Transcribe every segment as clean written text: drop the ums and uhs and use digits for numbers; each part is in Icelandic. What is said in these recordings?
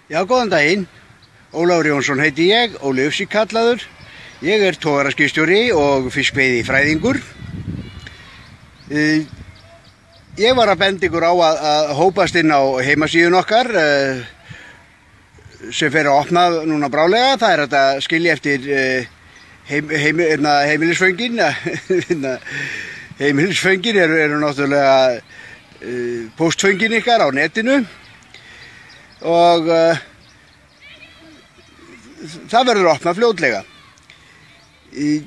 Já, góðan daginn. Ólafur Jónsson heiti ég, Óli Ufsi kallaður. Ég togaraskipstjóri og fiskveiðifræðingur. Ég var að benda ykkur á að hópast inn á heimasíðun okkar sem fer að opna núna brálega. Það er hægt að skilja eftir heimilisföngin. Heimilisföngin eru náttúrulega póstföngin ykkar á netinu. Og það verður opnað fljótlega. Í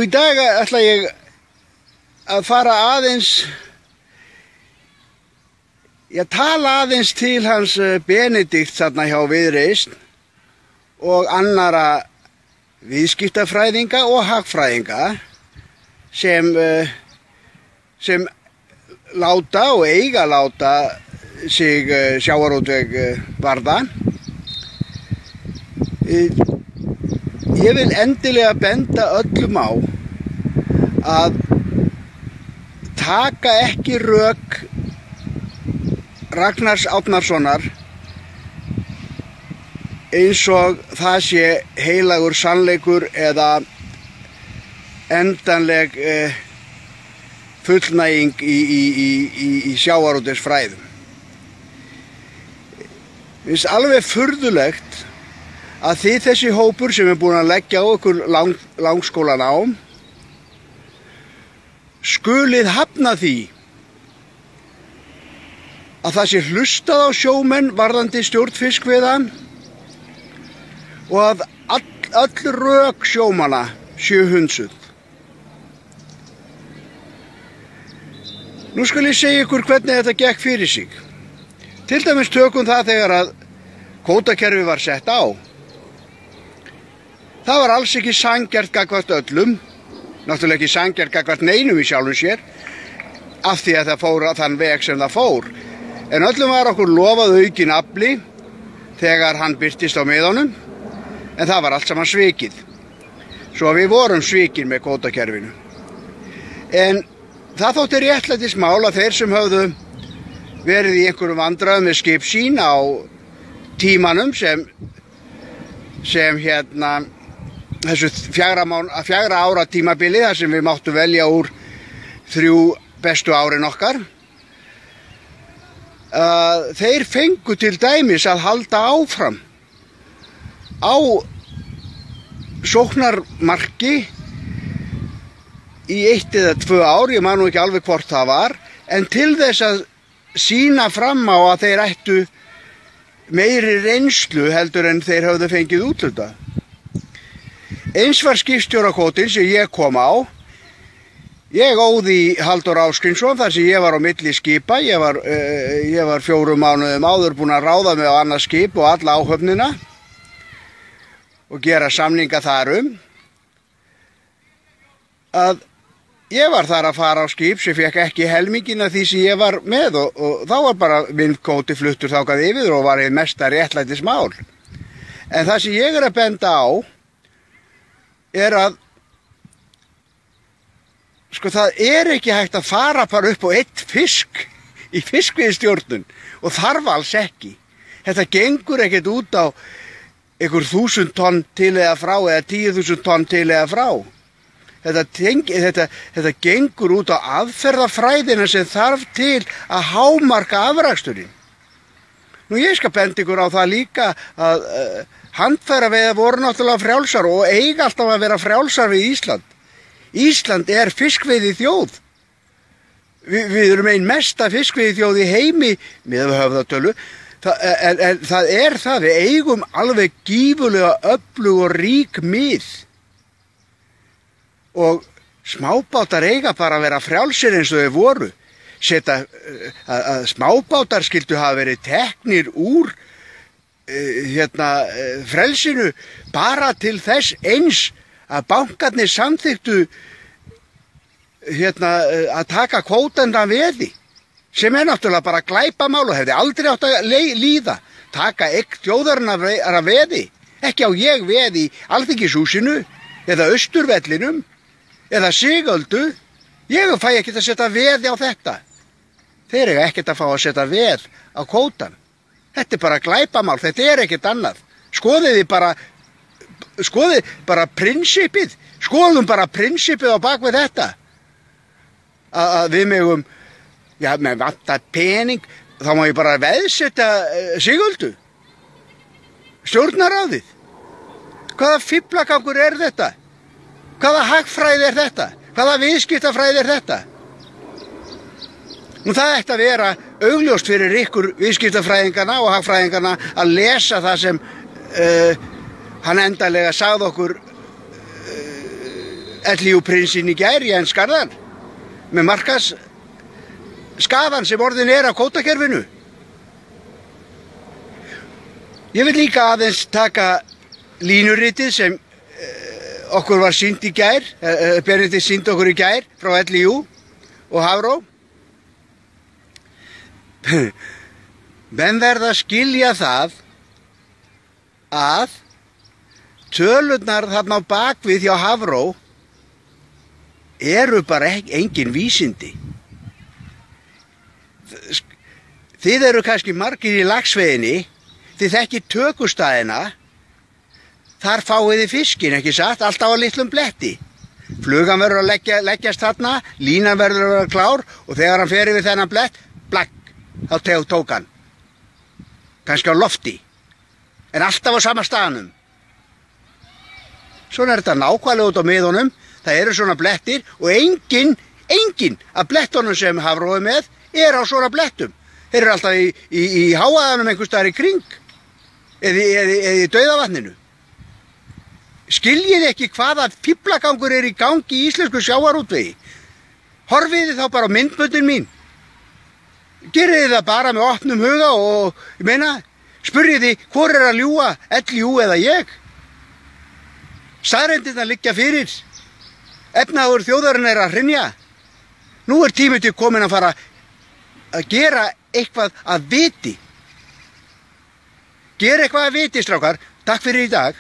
dag ætla ég að fara aðeins, tala aðeins til hans Benedikt þarna hjá Viðreisn og annara viðskiptafræðinga og hagfræðinga sem láta og eiga láta sig sjávarútveg varða. Ég vil endilega benda öllum á að taka ekki rök Ragnars Árnasonar eins og það sé heilagur sannleikur eða endanleg fullnæging í sjávarútvegsfræðum. Mér finnst alveg furðulegt að þið þessi hópur sem búin að leggja á ykkur langskólanám skulið hafna því að það sé hlustað á sjómenn varðandi stjórn fiskveiða og að öll rök sjómanna séu hundsuð. Nú skal ég segja ykkur hvernig þetta gekk fyrir sig. Til dæmis tökum það þegar að kvótakerfi var sett á. Það var alls ekki sanngjarnt gagnvart öllum, náttúrulega ekki sanngjarnt gagnvart neinum í sjálfum sér, af því að það fór á þann veg sem það fór. En öllum var okkur lofað aukinn afli þegar hann birtist á miðunum, en það var allt saman svikið. Svo við vorum svikin með kvótakerfinu. En það þótti réttlætismál að þeir sem höfðu verið í einhverjum vandræðum með skip sín á tímanum sem þessu 4 ára tímabili þar sem við máttum velja úr 3 bestu árin okkar. Þeir fengu til dæmis að halda áfram á sóknarmarki í 1 eða 2 ár, ég man nú ekki alveg hvort það var, en til þess að sýna fram á að þeir ættu meiri reynslu heldur en þeir höfðu fengið úthlutað. Eins var skipstjórakvótinn sem ég kom á. Ég óði Halldór Ásgrímsson þar sem ég var á milli skipa. Ég var 4 mánuðum áður búinn að ráða mig á annað skip og alla áhöfnina og gera samninga þar að ég var þar að fara á skip sem fekk ekki helminginn af því sem ég var með og þá var bara minn kvóti fluttur þangað yfir og var hið mesta réttlætismál. En það sem ég að benda á að það ekki hægt að fara bara upp á 1 fisk í fiskveiðistjórnun og þarf alls ekki. Þetta gengur ekkert út á einhver 1000 tonn til eða frá eða 10.000 tonn til eða frá. Þetta gengur út á aðferðafræðina sem þarf til að hámarka afraksturinn. Nú ég skal benda ykkur á það líka að handfæraveiðar voru náttúrulega frjálsar og eiga alltaf að vera frjálsar við Ísland. Ísland er fiskveiði þjóð. Við erum ein mesta fiskveiði þjóð í heimi með höfðatölu. Það er það, við eigum alveg gífurlega öflug og rík mið. Og smábátar eiga bara að vera frjálsir eins og þau voru. Að smábátar skyldu hafa verið teknir úr frelsinu bara til þess eins að bankarnir samþyktu að taka kvótandan veði, sem er náttúrulega bara glæpamál og hefði aldrei átt að líða. Taka eign þjóðarinnar að veði. Ekki á ég veði í Alþingishúsinu eða Austurvellinum eða Sigöldu. Ég fæ ekkert að setja veði á þetta. Þeir eiga ekkert að fá að setja veð á kvótan. Þetta er bara glæpamál, þetta er ekkert annað. Skoðið bara prinsipið, skoðum bara prinsipið á bak við þetta. Að við megum, já, með vantar pening, þá má ég bara veðsetta Sigöldu, stjórnarráðið. Hvaða fíflagangur er þetta? Hvaða hagfræði er þetta? Hvaða viðskiptafræði er þetta? Nú það ætti að vera augljóst fyrir ykkur viðskiptafræðingarna og hagfræðingarna að lesa það sem hann endanlega sagði okkur LIU-prinsinn í gær, Jens Garðar, með markas skaðan sem orðin er af kvótakerfinu. Ég vil líka aðeins taka línuritið sem okkur var sýnt í gær, Benedikt sýndi okkur í gær frá LIU og Hafró. Menn verða að skilja það að tölurnar þarna á bakvið hjá Hafró eru bara engin vísindi. Þið eru kannski margir í laxveiðinni, þið þekkið tökustæðina, þar fáið þið fiskinn, ekki satt, alltaf á litlum bletti. Flugan verður að leggjast þarna, línan verður að vera klár og þegar hann fer yfir þennan blett, blakk, þá tók hann. Kannski á lofti, en alltaf á sama staðnum. Svona er þetta nákvæmlega út á miðunum, það eru svona blettir og engin af blettunum sem Hafró er með er á svona blettum. Þeir eru alltaf í háaðanum einhvers staðar í kring, eða í dauðavatninu. Skiljið ekki hvaða fíflagangur er í gangi í íslensku sjávarútvegi. Horfið þið þá bara á myndböndin mín. Gerið þið það bara með opnum huga og, ég meina, spurðið þið hvor er að ljúga, LIU eða ég. Staðreyndirnar liggja fyrir. Efnahagur þjóðarinnar er að hrynja. Nú er tími til komin að fara að gera eitthvað að viti. Gera eitthvað að viti, strákar. Takk fyrir í dag.